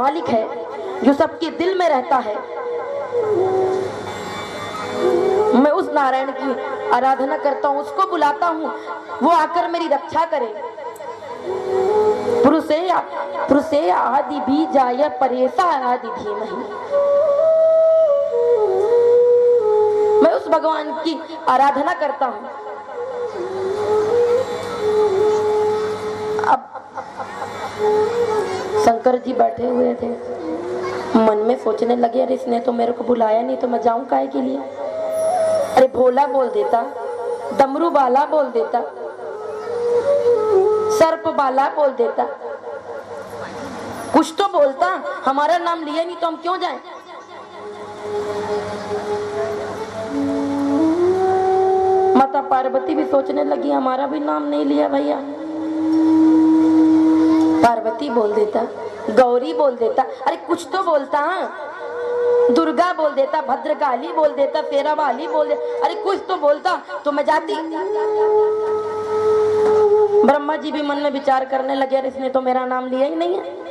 मालिक है, जो सबके दिल में रहता है। मैं उस नारायण की आराधना करता हूँ, उसको बुलाता हूँ, वो आकर मेरी रक्षा करे। पुरुषे आदि भी जाय परेशा आदि धीमहि। मैं उस भगवान की आराधना करता हूँ। अब शंकर जी बैठे हुए थे, मन में सोचने लगे, अरे इसने तो मेरे को बुलाया नहीं, तो मैं जाऊं काहे के लिए। अरे भोला बोल देता, डमरू बाला बोल देता, सर्प बाला बोल देता, कुछ तो बोलता। हमारा नाम लिया नहीं तो हम क्यों जाएं। माता पार्वती भी सोचने लगी, हमारा भी नाम नहीं लिया भैया। पार्वती बोल देता, गौरी बोल देता, अरे कुछ तो बोलता। दुर्गा बोल देता, भद्रकाली बोल देता, शेरावाली बोल देता, अरे कुछ तो बोलता तो मैं जाती। ब्रह्मा जी भी मन में विचार करने लगे, अरे इसने तो मेरा नाम लिया ही नहीं है।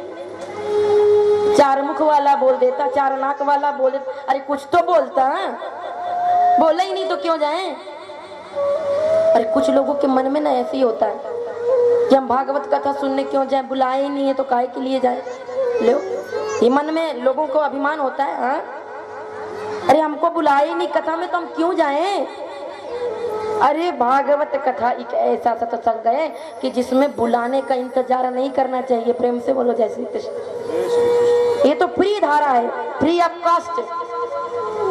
चार मुख वाला बोल देता, चार नाक वाला बोल देता, अरे कुछ तो बोलता। बोला ही नहीं तो क्यों जाएं। अरे कुछ लोगों के मन में ना ऐसे ही होता है कि हम भागवत कथा सुनने क्यों जाए, बुलाए ही नहीं है तो काहे के लिए जाए। लो, ये मन में लोगों को अभिमान होता है। हाँ, अरे हमको बुलाए ही नहीं कथा में तो हम क्यों जाएं। अरे भागवत कथा एक ऐसा सत्संग है कि जिसमें बुलाने का इंतजार नहीं करना चाहिए। प्रेम से बोलो जय श्री कृष्ण। ये तो फ्री धारा है, फ्री ऑफ कास्ट।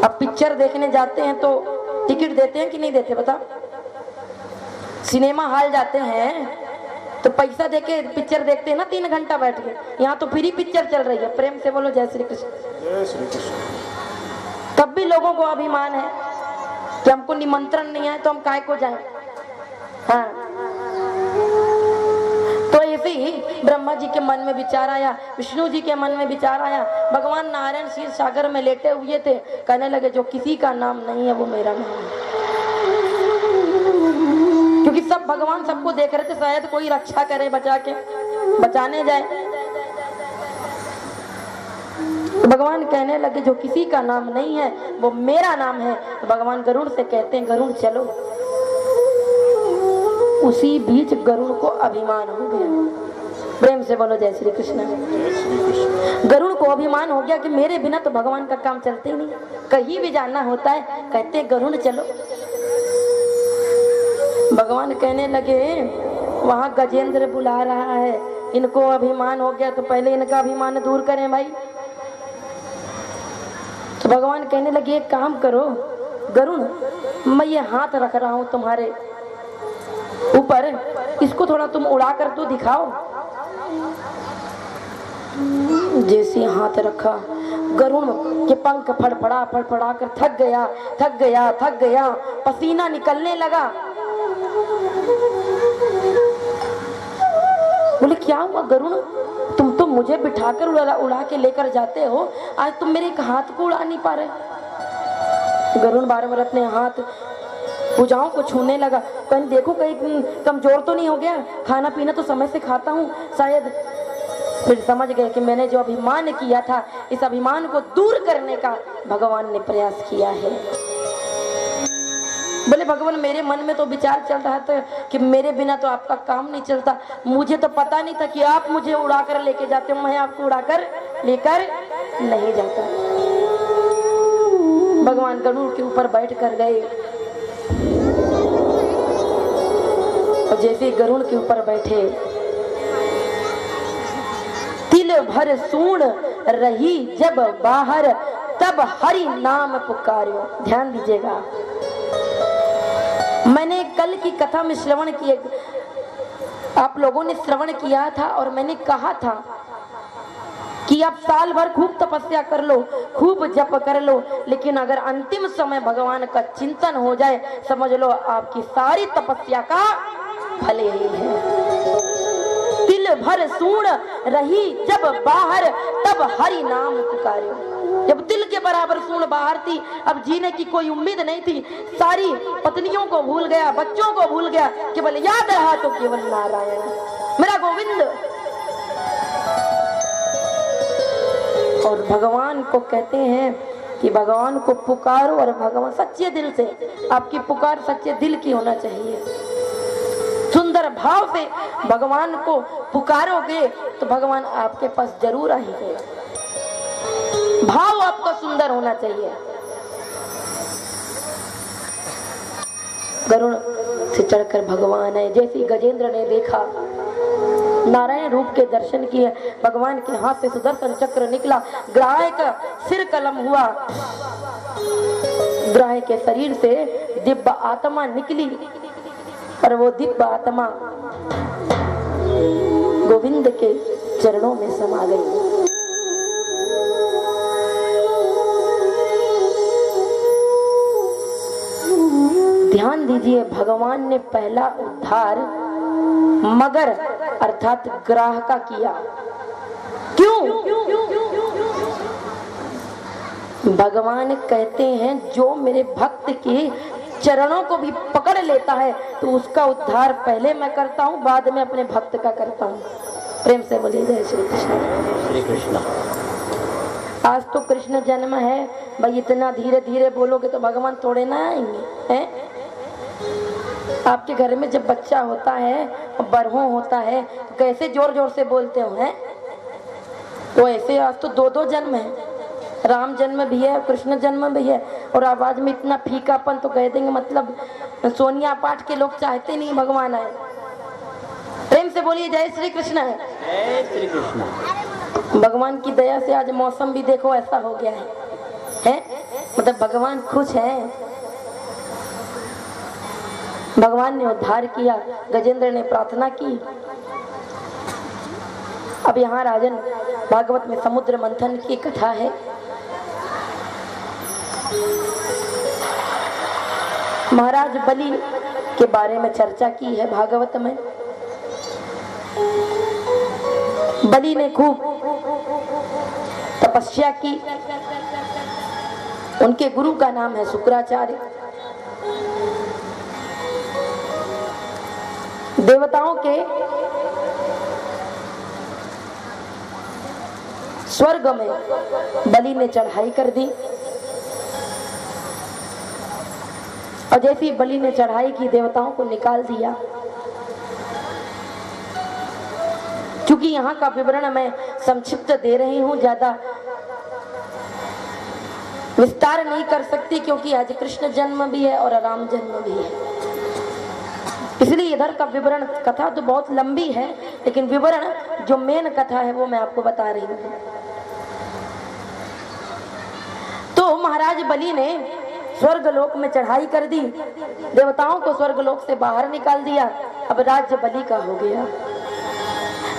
अब पिक्चर देखने जाते हैं तो टिकट देते हैं कि नहीं देते बता। सिनेमा हॉल जाते हैं तो पैसा देके पिक्चर देखते हैं ना, 3 घंटा बैठ के। यहाँ तो फ्री पिक्चर चल रही है। प्रेम से बोलो जय श्री कृष्ण। जय श्री कृष्ण। तब भी लोगों को अभिमान है कि हमको निमंत्रण नहीं आए तो हम काय को जाएं। हाँ, तो ऐसे ही ब्रह्मा जी के मन में विचार आया, विष्णु जी के मन में विचार आया। भगवान नारायण क्षीर सागर में लेटे हुए थे, कहने लगे जो किसी का नाम नहीं है वो मेरा नाम है। क्योंकि सब भगवान सबको देख रहे थे, शायद कोई रक्षा करे, बचा के बचाने जाए। तो भगवान कहने लगे जो किसी का नाम नहीं है वो मेरा नाम है। तो भगवान गरुड़ से कहते हैं गरुड़ चलो। उसी बीच गरुड़ को अभिमान हो गया। प्रेम से बोलो जय श्री कृष्ण। गरुड़ को अभिमान हो गया कि मेरे बिना तो भगवान का काम चलते ही नहीं, कहीं भी जाना होता है कहते गरुड़ चलो। भगवान कहने लगे वहां गजेंद्र बुला रहा है, इनको अभिमान हो गया तो पहले इनका अभिमान दूर करें भाई। तो भगवान कहने लगे एक काम करो गरुड़, मैं ये हाथ रख रहा हूं तुम्हारे ऊपर, इसको थोड़ा तुम उड़ा कर तो दिखाओ। जैसे हाथ रखा, गरुड़ के पंख फड़फड़ा फड़फड़ा कर थक गया, पसीना निकलने लगा। बोले क्या हुआ गरुड़, तुम तो मुझे बिठाकर उड़ा के लेकर जाते हो, आज तुम मेरे एक हाथ को उड़ा नहीं पा रहे। गरुड़ बार बार अपने हाथ भुजाओं को छूने लगा, कहीं देखो कहीं कमजोर तो नहीं हो गया, खाना पीना तो समय से खाता हूँ शायद। फिर समझ गए कि मैंने जो अभिमान किया था, इस अभिमान को दूर करने का भगवान ने प्रयास किया है। बोले भगवान मेरे मन में तो विचार चल रहा था कि मेरे बिना तो आपका काम नहीं चलता, मुझे तो पता नहीं था कि आप मुझे उड़ाकर लेके जाते हो, मैं आपको उड़ाकर लेकर नहीं जाता। भगवान गरुड़ के ऊपर बैठ कर गए और जैसे गरुड़ के ऊपर बैठे, तिल भर सूण रही जब बाहर, तब हरि नाम पुकार्यो। ध्यान दीजिएगा, मैंने कल की कथा में श्रवण किए, आप लोगों ने श्रवण किया था और मैंने कहा था कि आप साल भर खूब तपस्या कर लो, खूब जप कर लो, लेकिन अगर अंतिम समय भगवान का चिंतन हो जाए, समझ लो आपकी सारी तपस्या का फल ही है। तिल भर सूण रही जब बाहर, तब हरि नाम पुकार्यो। जब तिल के बराबर सूण बाहर थी, अब जीने की कोई उम्मीद नहीं थी, सारी पत्नियों को भूल गया, बच्चों को भूल गया, केवल याद रहा तो केवल नारायण मेरा गोविंद। और भगवान को कहते हैं कि भगवान को पुकारो और भगवान सच्चे दिल से, आपकी पुकार सच्चे दिल की होना चाहिए। सुंदर भाव से भगवान को पुकारोगे तो भगवान आपके पास जरूर आएंगे। भाव आपका सुंदर होना चाहिए। गरुड़ से चढ़कर भगवान है। जैसे गजेंद्र ने देखा, नारायण रूप के दर्शन किए, भगवान के हाथ से सुदर्शन चक्र निकला, ग्राह का सिर कलम हुआ, ग्राह के शरीर से दिव्य आत्मा निकली और वो दिव्य आत्मा गोविंद के चरणों में समा गई। ध्यान दीजिए, भगवान ने पहला उद्धार मगर अर्थात ग्राह का किया। क्यों? भगवान कहते हैं जो मेरे भक्त के चरणों को भी पकड़ लेता है तो उसका उद्धार पहले मैं करता हूँ, बाद में अपने भक्त का करता हूँ। प्रेम से बोलिए जय श्री कृष्ण। श्री कृष्ण। आज तो कृष्ण जन्म है भाई, इतना धीरे धीरे बोलोगे तो भगवान थोड़े ना आएंगे हैं? आपके घर में जब बच्चा होता है और बरहों होता है तो कैसे जोर जोर से बोलते हो हैं? तो ऐसे आज तो दो दो जन्म है, राम जन्म भी है, कृष्ण जन्म भी है, और आवाज में इतना फीकापन तो कह देंगे मतलब सोनिया पाठ के लोग चाहते नहीं भगवान आए। प्रेम से बोलिए जय श्री कृष्ण है। जय श्री कृष्ण। भगवान की दया से आज मौसम भी देखो ऐसा हो गया है? मतलब भगवान खुश है। भगवान ने उद्धार किया, गजेंद्र ने प्रार्थना की। अब यहाँ राजन भागवत में समुद्र मंथन की कथा है। महाराज बलि के बारे में चर्चा की है भागवत में। बलि ने खूब तपस्या की। उनके गुरु का नाम है शुक्राचार्य। देवताओं के स्वर्ग में बलि ने चढ़ाई कर दी, और जैसे ही बलि ने चढ़ाई की देवताओं को निकाल दिया। क्योंकि यहाँ का विवरण मैं संक्षिप्त दे रही हूँ, ज्यादा विस्तार नहीं कर सकती, क्योंकि आज कृष्ण जन्म भी है और राम जन्म भी है, इसलिए इधर का विवरण। कथा तो बहुत लंबी है, लेकिन विवरण जो मेन कथा है वो मैं आपको बता रही हूँ। तो महाराज बलि ने स्वर्गलोक में चढ़ाई कर दी, देवताओं को स्वर्गलोक से बाहर निकाल दिया। अब राज्य बलि का हो गया।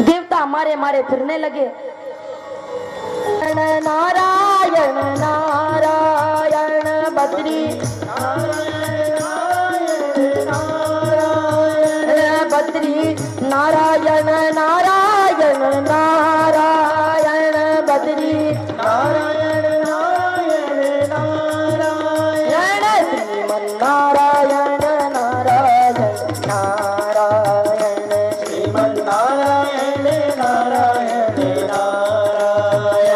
देवता मारे मारे फिरने लगे। नारायण नारायण बद्री बद्री नारायण नारायण नारायण बद्री नारायण नारायण नारायण श्रीमन नारायण नारायण नारायण श्रीमन नारायण नारायण नारायण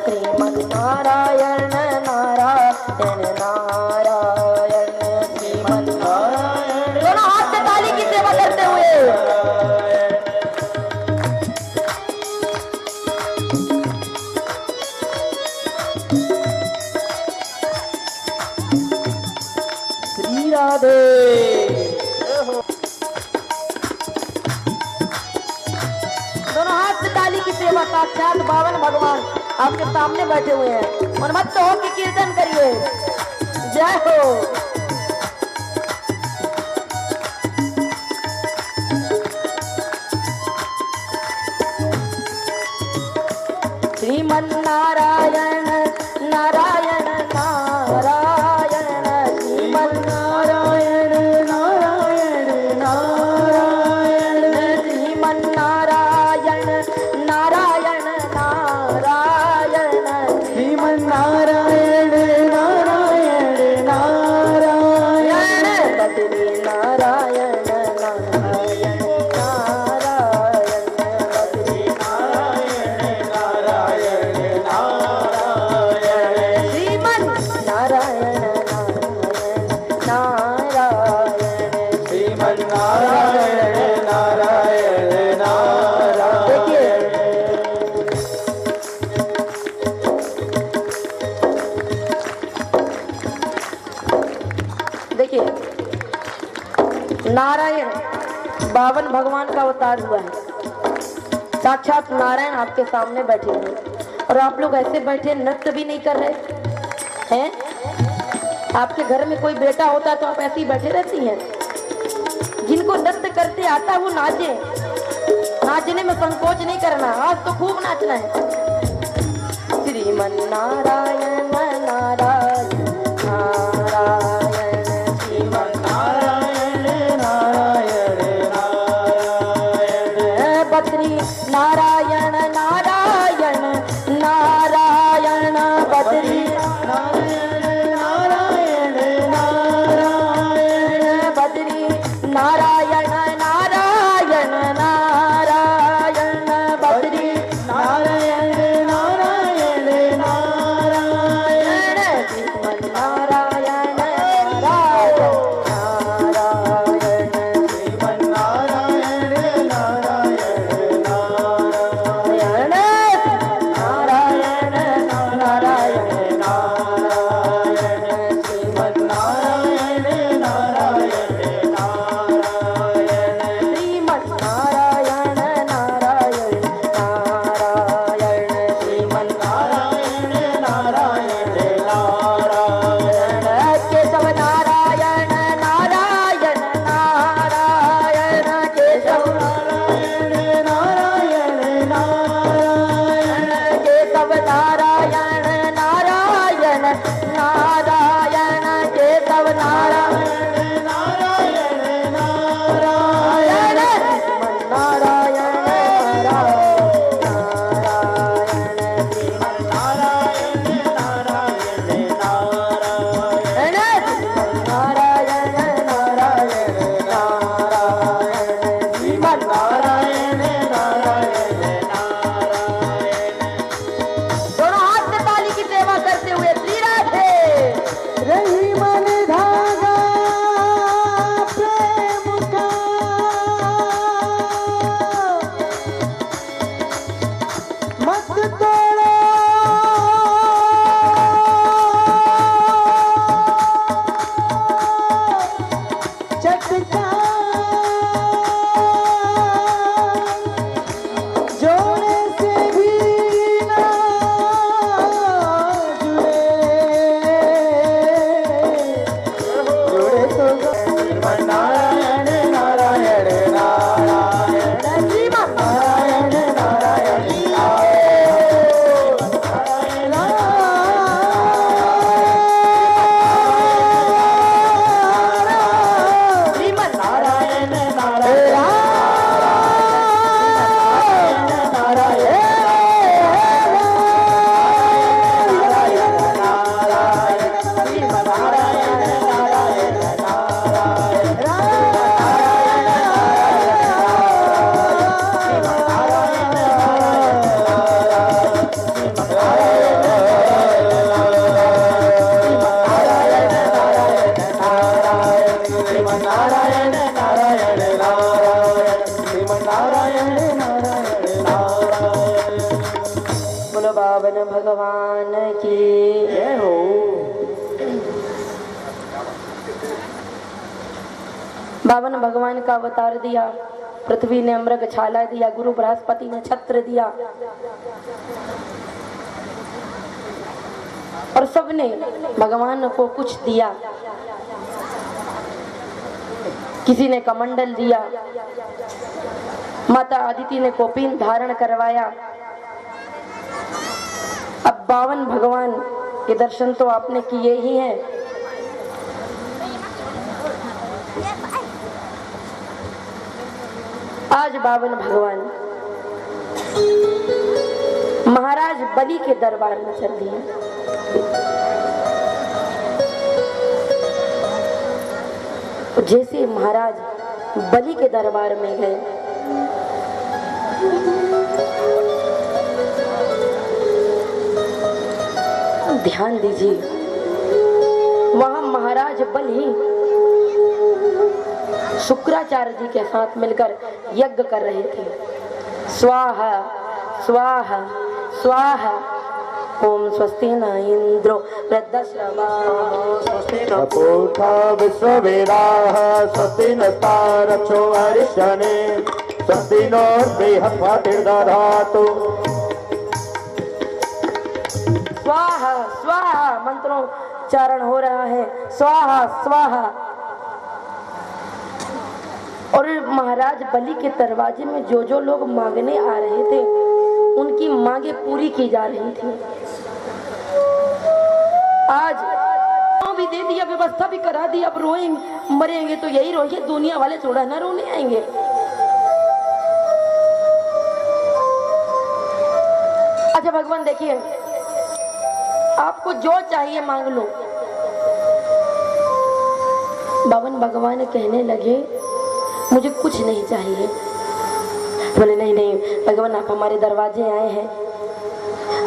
श्रीमन नारायण नारायण नारायण श्रीमन नारायण। दोनों हाथ से ताली की सेवा करते हुए श्री राधे। दोनों हाथ से ताली की सेवा। साक्षात बावन भगवान आपके सामने बैठे हुए हैं। मनमत हो कि कीर्तन करिए। जय हो। श्रीमन नारायण नारायण नारायण श्रीमन नारायण नारायण नारायण श्रीमन नारायण नारायण नारायण श्रीमन नारायण नारायण नारायण बद्री नारायण नारायण नारायण बद्री नारायण नारायण नारायण नारायण 52 भगवान का अवतार हुआ है। साक्षात नारायण आपके सामने बैठे हैं और आप लोग ऐसे बैठे नृत्य भी नहीं कर रहे हैं। आपके घर में कोई बेटा होता तो आप ऐसे ही बैठे रहती हैं। जिनको नृत्य करते आता है वो नाचे, नाचने में संकोच नहीं करना, आज तो खूब नाचना है। श्रीमन नारायण नारायण नारायण श्रीमन नारायण नारायण नारायण बद्री नारायण नारायण नारायण बद्री नारायण नारायण नारायण बद्री नारायण नारायण नारायण बद्री नारायण नारायण नारायण श्रीमन नारायण नारायण नारायण श्रीमन नारायण नारायण नारायण नारायण नारायण नारायण श्रीमन नारायण नारायण नारायण श्रीमन नारायण नारायण नारायण श्रीमन नारायण नारायण नारायण केशव नारायण नारायण नारायण केशव नारायण नारायण नारायण केशव नारायण नारायण नारायण केशव नारायण नारायण नारायण श्रीमन नारायण नारायण श्रीमन नारायण नारायण नारायण श्रीमन नारायण नारायण नारायण श्रीमन नारायण नारायण नारायण। दोनों हाथ से ताली की सेवा करते हुए श्री राधे रही मन धागा प्रेम का मत तोड़ो चटका जोड़े से भी ना जुड़े तो श्रीमन नारायण नारायण नारायण श्रीमन नारायण नारायण श्रीमन नारायण नारायण नारायण नारायण श्रीमन नारायण नारायण नारायण। बोलो बावन भगवान की जय हो। बावन भगवान का अवतार दिया, पृथ्वी ने मृग छाला दिया, गुरु बृहस्पति ने छत्र दिया और सबने भगवान को कुछ दिया। किसी ने कमंडल दिया, माता अदिति ने कौपीन धारण करवाया। अब 52 भगवान के दर्शन तो आपने किए ही हैं। आज 52 भगवान महाराज बलि के दरबार में चल दिए। जैसे महाराज बलि के दरबार में गए, ध्यान दीजिए, वहां महाराज बलि शुक्राचार्य जी के साथ मिलकर यज्ञ कर रहे थे। स्वाहा स्वाहा स्वाहा ओम स्वस्ति न इंद्रो वृद्धश्रवाः स्वस्ति न पूषा विश्ववेदाः स्वस्ति नस्तारक्षो अरिष्टने स्वस्ति नो बृहस्पतिर्दधातु। स्वाहा स्वाहा मंत्रोच्चारण हो रहा है, स्वाहा स्वाहा। और महाराज बलि के दरवाजे में जो जो लोग मांगने आ रहे थे उनकी मांगे पूरी की जा रही थी। आज भी दे दिया, व्यवस्था भी करा दी, अब रोएंगे मरेंगे तो यही रोएंगे, दुनिया वाले थोड़ा ना रोने आएंगे। अच्छा भगवान देखिए, आपको जो चाहिए मांग लो। बावन भगवान कहने लगे मुझे कुछ नहीं चाहिए। बोले नहीं नहीं भगवान, आप हमारे दरवाजे आए हैं,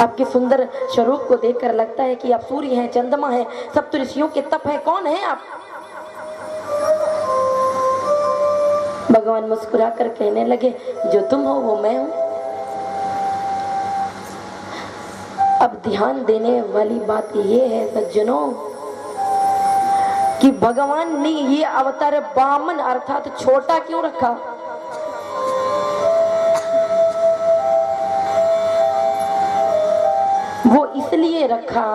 आपके सुंदर स्वरूप को देखकर लगता है कि आप सूर्य हैं, चंद्रमा हैं, सप्त ऋषियों के तप हैं, कौन है आप? भगवान मुस्कुरा कर कहने लगे जो तुम हो वो मैं हूं। अब ध्यान देने वाली बात ये है सज्जनों कि भगवान ने ये अवतार बामन अर्थात छोटा क्यों रखा? वो इसलिए रखा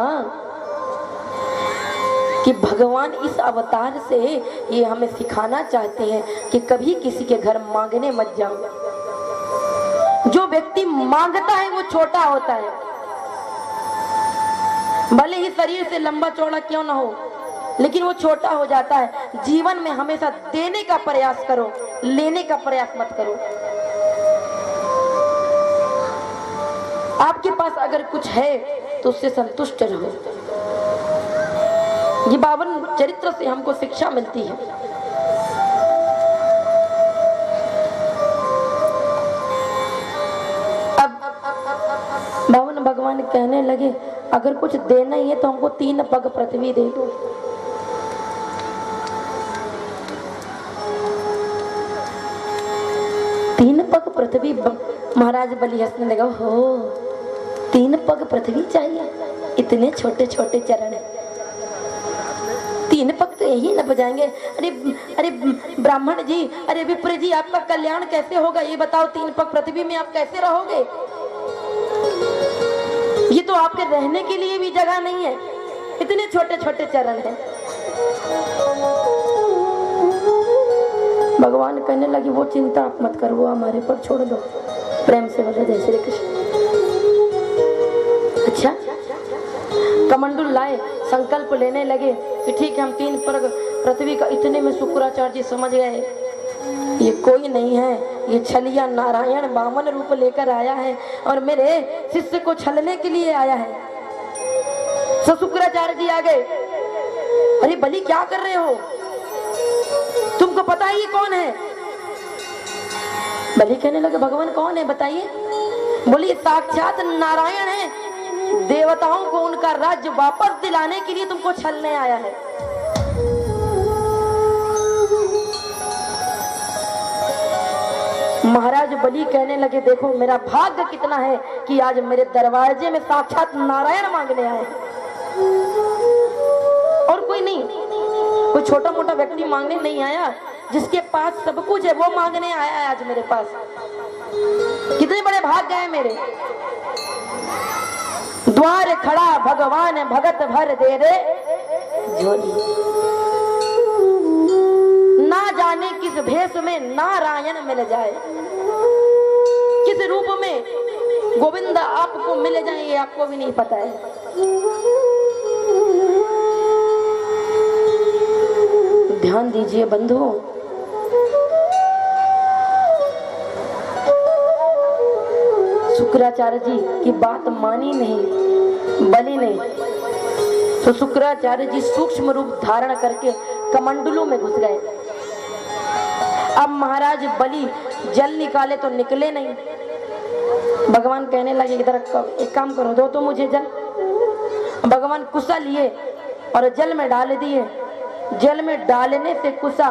कि भगवान इस अवतार से ये हमें सिखाना चाहते हैं कि कभी किसी के घर मांगने मत जाओ। जो व्यक्ति मांगता है वो छोटा होता है, भले ही शरीर से लंबा चौड़ा क्यों ना हो, लेकिन वो छोटा हो जाता है। जीवन में हमेशा देने का प्रयास करो, लेने का प्रयास मत करो। आपके पास अगर कुछ है तो उससे संतुष्ट रहो। ये बावन चरित्र से हमको शिक्षा मिलती है। अब बावन भगवान कहने लगे अगर कुछ देना ही है तो हमको 3 पग पृथ्वी दे दो। तीन पग पृथ्वी। महाराज बलि हंसने लगा, हो 3 पग पृथ्वी चाहिए? इतने छोटे छोटे चरण है, 3 पग तो यही न बजाएंगे। अरे अरे ब्राह्मण जी, अरे विप्र जी, आपका कल्याण कैसे होगा ये बताओ, 3 पग पृथ्वी में आप कैसे रहोगे? ये तो आपके रहने के लिए भी जगह नहीं है, इतने छोटे छोटे चरण हैं। भगवान कहने लगे वो चिंता आप मत करो, वो हमारे पर छोड़ दो। प्रेम से बोले जय श्री कृष्ण। अच्छा, कमंडल लाए, संकल्प लेने लगे कि ठीक है हम 3 पग पृथ्वी का। इतने में शुक्राचार्य जी समझ गए ये कोई नहीं है, ये छलिया नारायण बामन रूप लेकर आया है और मेरे शिष्य को छलने के लिए आया है। तो शुक्राचार्य जी आ गए, अरे बलि क्या कर रहे हो, तुमको पता है ये कौन है? बलि कहने लगे भगवान कौन है बताइए। बोलिए साक्षात नारायण है, देवताओं को उनका राज्य वापस दिलाने के लिए तुमको छलने आया है। महाराज बलि कहने लगे देखो मेरा भाग्य कितना है कि आज मेरे दरवाजे में साक्षात नारायण मांगने आए हैं, और कोई नहीं, कोई छोटा मोटा व्यक्ति मांगने नहीं आया। जिसके पास सब कुछ है वो मांगने आया है आज मेरे पास। कितने बड़े भाग्य है मेरे। द्वार खड़ा भगवान भगत भर दे रे झोली, ना जाने किस भेष में नारायण मिल जाए, किस रूप में गोविंद आपको मिल जाए ये आपको भी नहीं पता है। ध्यान दीजिए बंधुओं, शुक्राचार्य जी की बात मानी नहीं बलि ने, तो शुक्राचार्य जी सूक्ष्म रूप धारण करके कमंडलों में घुस गए। अब महाराज बलि जल निकाले तो निकले नहीं। भगवान कहने लगे इधर एक काम करो, दो तो मुझे जल। भगवान कुसा लिए और जल में डाल दिए। जल में डालने से कुसा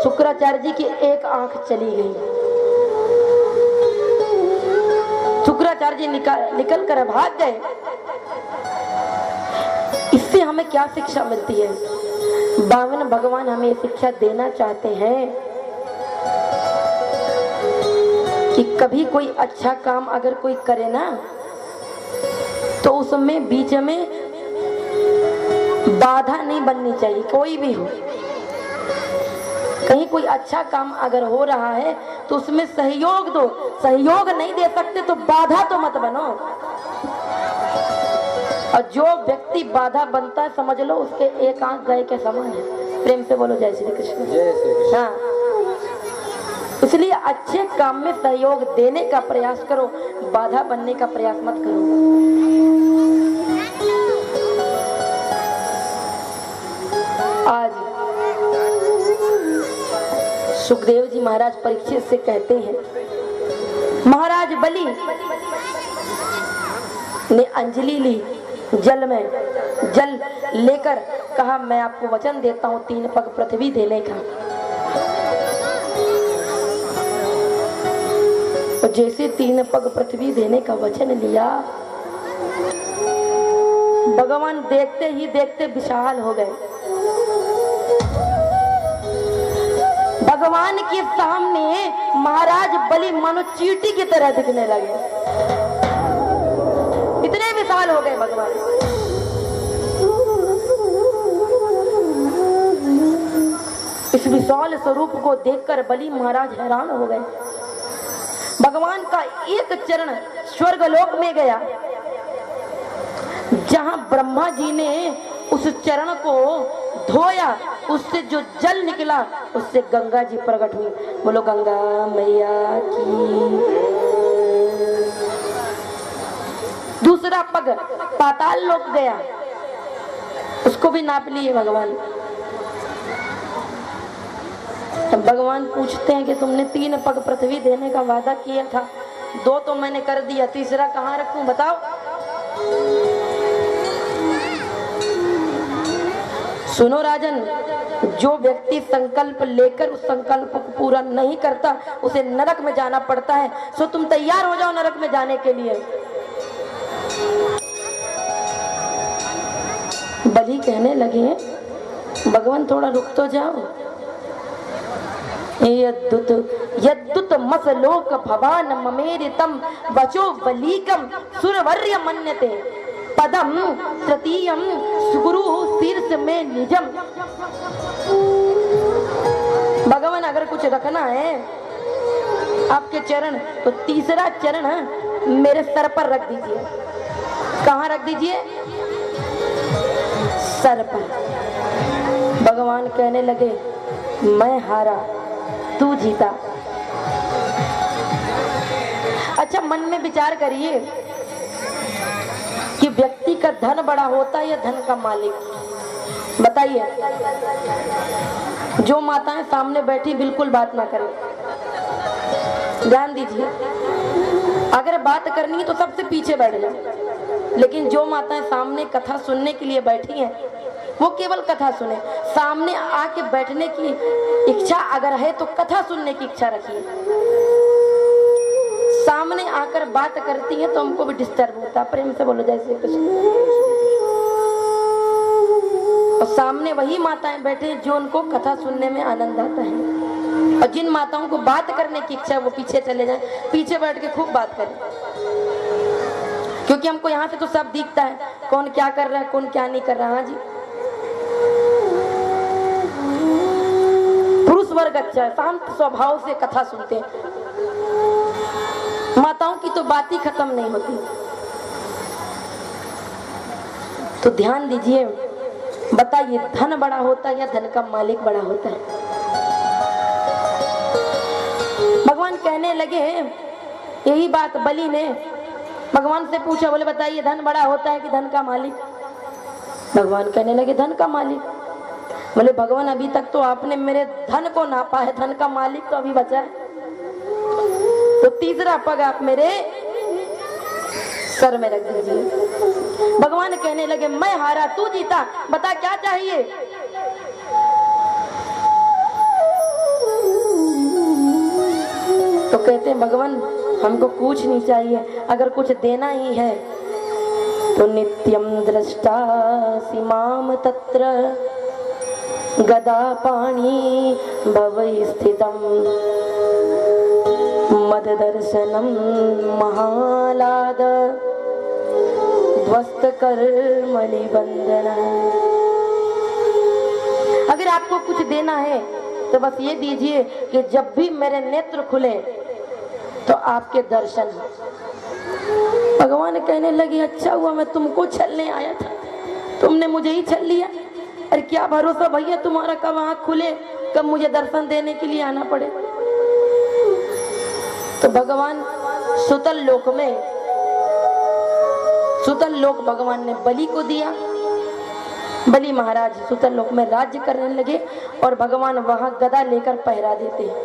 शुक्राचार्य जी की एक आंख चली गई। शुक्राचार्य जी निकल कर भाग गए। इससे हमें क्या शिक्षा मिलती है? बामन भगवान हमें शिक्षा देना चाहते हैं कि कभी कोई अच्छा काम अगर कोई करे ना, तो उसमें बीच में बाधा नहीं बननी चाहिए, कोई भी हो। कहीं कोई अच्छा काम अगर हो रहा है तो उसमें सहयोग दो, सहयोग नहीं दे सकते तो बाधा तो मत बनो। और जो व्यक्ति बाधा बनता है समझ लो उसके एक आंख गए के समान है। प्रेम से बोलो जय श्री कृष्ण। जय श्री कृष्ण। हाँ, इसलिए अच्छे काम में सहयोग देने का प्रयास करो, बाधा बनने का प्रयास मत करो। आज सुखदेव जी महाराज परीक्षित से कहते हैं, महाराज बलि ने अंजलि ली, जल में जल लेकर कहा मैं आपको वचन देता हूं 3 पग पृथ्वी देने का। और जैसे 3 पग पृथ्वी देने का वचन लिया, भगवान देखते ही देखते विशाल हो गए। भगवान के सामने महाराज बलि मानो चींटी की तरह दिखने लगे, इतने विशाल हो गए भगवान। इस विशाल स्वरूप को देखकर बलि महाराज हैरान हो गए। भगवान का एक चरण स्वर्गलोक में गया, जहां ब्रह्मा जी ने उस चरण को धोया, उससे जो जल निकला उससे गंगा जी प्रकट हुई। बोलो गंगा मैया की। दूसरा पग पाताल लोक गया, उसको भी नाप लिए भगवान। भगवान पूछते हैं कि तुमने 3 पग पृथ्वी देने का वादा किया था, 2 तो मैंने कर दिया, तीसरा कहाँ रखूं बताओ। सुनो राजन, जो व्यक्ति संकल्प लेकर उस संकल्प को पूरा नहीं करता उसे नरक में जाना पड़ता है। सो तुम तैयार हो जाओ नरक में जाने के लिए। बलि कहने लगे, भगवान थोड़ा रुक तो जाओ। यद्दुत मसलोक भवान ममेरितम वचो बलीकम सुरवर्य मन्यते पदम तृतीयम सुगुरु शीर्ष में निजम। भगवान अगर कुछ रखना है आपके चरण, तो तीसरा चरण मेरे सर पर रख दीजिए। कहाँ रख दीजिए? सर पर। भगवान कहने लगे, मैं हारा तू जीता। अच्छा, मन में विचार करिए कि व्यक्ति का धन बड़ा होता है या धन का मालिक? बताइए। जो माताएं सामने बैठी बिल्कुल बात ना करें, ध्यान दीजिए। अगर बात करनी है तो सबसे पीछे बैठ जाओ। लेकिन जो माताएं सामने कथा सुनने के लिए बैठी हैं, वो केवल कथा सुने। सामने आके बैठने की इच्छा अगर है तो कथा सुनने की इच्छा रखिए। सामने आकर बात करती है तो हमको भी डिस्टर्ब होता। प्रेम से बोलो जय श्री कृष्ण। और सामने वही माताएं बैठे जो उनको कथा सुनने में आनंद आता है। और जिन माताओं को बात करने की इच्छा है वो पीछे चले जाएं, पीछे बैठ के खूब बात करें। क्योंकि हमको यहाँ से तो सब दिखता है, कौन क्या कर रहा है, कौन क्या नहीं कर रहा। हाँ जी, पुरुष वर्ग अच्छा है, शांत स्वभाव से कथा सुनते हैं। माताओं की तो बात ही खत्म नहीं होती। तो ध्यान दीजिए, बताइए धन बड़ा होता है या धन का मालिक बड़ा होता है? भगवान कहने लगे, यही बात बलि ने भगवान से पूछा। बोले बताइए धन बड़ा होता है कि धन का मालिक? भगवान कहने लगे धन का मालिक। बोले भगवान अभी तक तो आपने मेरे धन को नापा है, धन का मालिक तो अभी बचा है। तो तीसरा पग आप मेरे सर में रख दीजिए। भगवान कहने लगे, मैं हारा तू जीता, बता क्या चाहिए? तो कहते हैं भगवान हमको कुछ नहीं चाहिए, अगर कुछ देना ही है तो नित्यम दृष्टासि माम तत्र गदा पाणी भवै स्थितम मद दर्शनम महालाद ध्वस्त कर्मणि बंधन। अगर आपको कुछ देना है तो बस ये दीजिए कि जब भी मेरे नेत्र खुले तो आपके दर्शन हो। भगवान कहने लगे अच्छा हुआ मैं तुमको छलने आया था, तुमने मुझे ही छल लिया। अरे क्या भरोसा भैया तुम्हारा कब आँख खुले, कब मुझे दर्शन देने के लिए आना पड़े। तो भगवान सुतल लोक भगवान ने बलि को दिया। बलि महाराज सुतल लोक में राज्य करने लगे और भगवान वहां गदा लेकर पहरा देते हैं।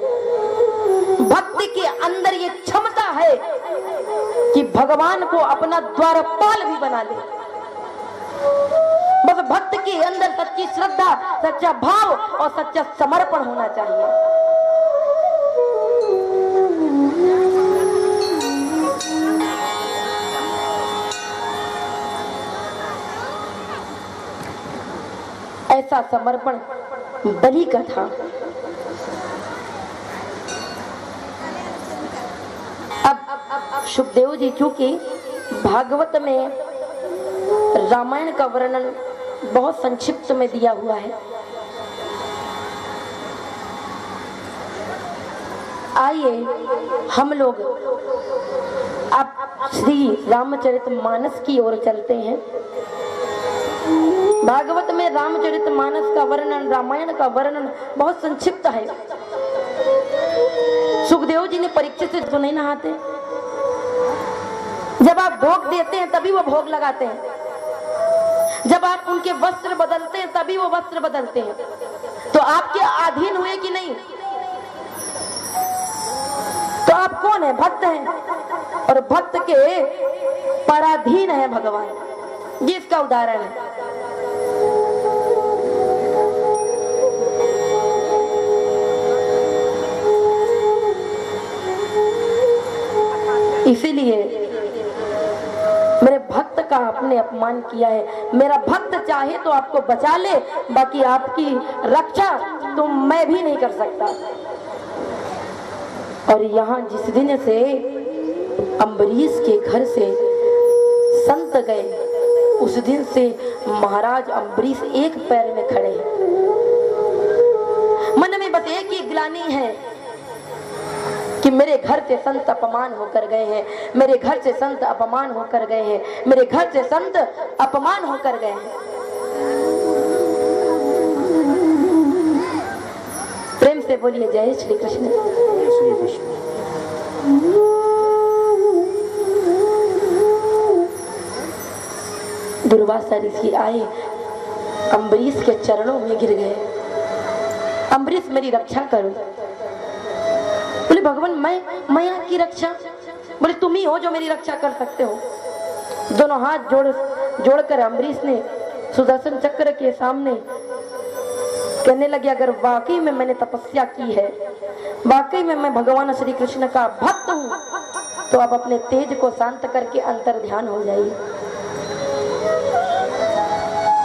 भक्ति के अंदर ये क्षमता है कि भगवान को अपना द्वारपाल भी बना ले। बस भक्त के अंदर सच्ची श्रद्धा, सच्चा भाव और सच्चा समर्पण होना चाहिए। ऐसा समर्पण बलि का था। अब सुखदेव जी चूंकि भागवत में रामायण का वर्णन बहुत संक्षिप्त में दिया हुआ है, आइए हम लोग अब श्री रामचरितमानस की ओर चलते हैं। भागवत में रामचरितमानस का वर्णन, रामायण का वर्णन बहुत संक्षिप्त है। सुखदेव जी ने परीक्षित से तो नहीं नहाते, जब आप भोग देते हैं तभी वो भोग लगाते हैं, जब आप उनके वस्त्र बदलते हैं तभी वो वस्त्र बदलते हैं। तो आपके अधीन हुए कि नहीं? तो आप कौन है? भक्त हैं, और भक्त के पराधीन है भगवान। ये इसका उदाहरण है। इसीलिए मेरे भक्त का आपने अपमान किया है। मेरा भक्त चाहे तो आपको बचा ले, बाकी आपकी रक्षा तो मैं भी नहीं कर सकता। और यहाँ जिस दिन से अम्बरीश के घर से संत गए, उस दिन से महाराज अम्बरीश एक पैर में खड़े हैं। मन में बस एक ही ग्लानि है कि मेरे घर से संत अपमान होकर गए हैं, मेरे घर से संत अपमान होकर गए हैं, मेरे घर से संत अपमान होकर गए हैं। प्रेम से बोलिए जय श्री कृष्ण। श्री कृष्ण। दुर्वासा ऋषि आए, अम्बरीश के चरणों में गिर गए। अम्बरीश मेरी रक्षा करो। बोले भगवान मैं आपकी रक्षा? बोले तुम ही हो जो मेरी रक्षा कर सकते हो। दोनों हाथ जोड़कर अम्बरीश ने सुदर्शन चक्र के सामने कहने लगे अगर वाकई में मैंने तपस्या की है, वाकई में मैं भगवान श्री कृष्ण का भक्त हूँ, तो आप अपने तेज को शांत करके अंतर ध्यान हो जाइए।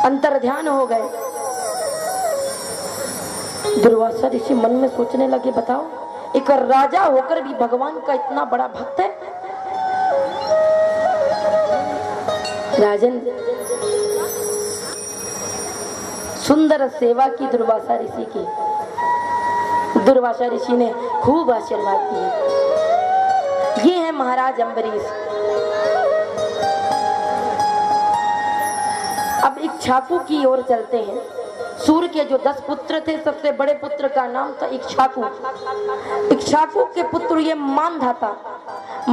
अंतर ध्यान हो गए। दुर्वासा ऋषि मन में सोचने लगे बताओ, एक राजा होकर भी भगवान का इतना बड़ा भक्त है। राजन, सुंदर सेवा की दुर्वासा ऋषि की। दुर्वासा ऋषि ने खूब आशीर्वाद दिए। ये है महाराज अम्बरीश। अब इक्ष्वाकु की ओर चलते हैं। सूर्य के जो 10 पुत्र थे, सबसे बड़े पुत्र का नाम था इक्ष्वाकु। इक्ष्वाकु के पुत्र ये मानधाता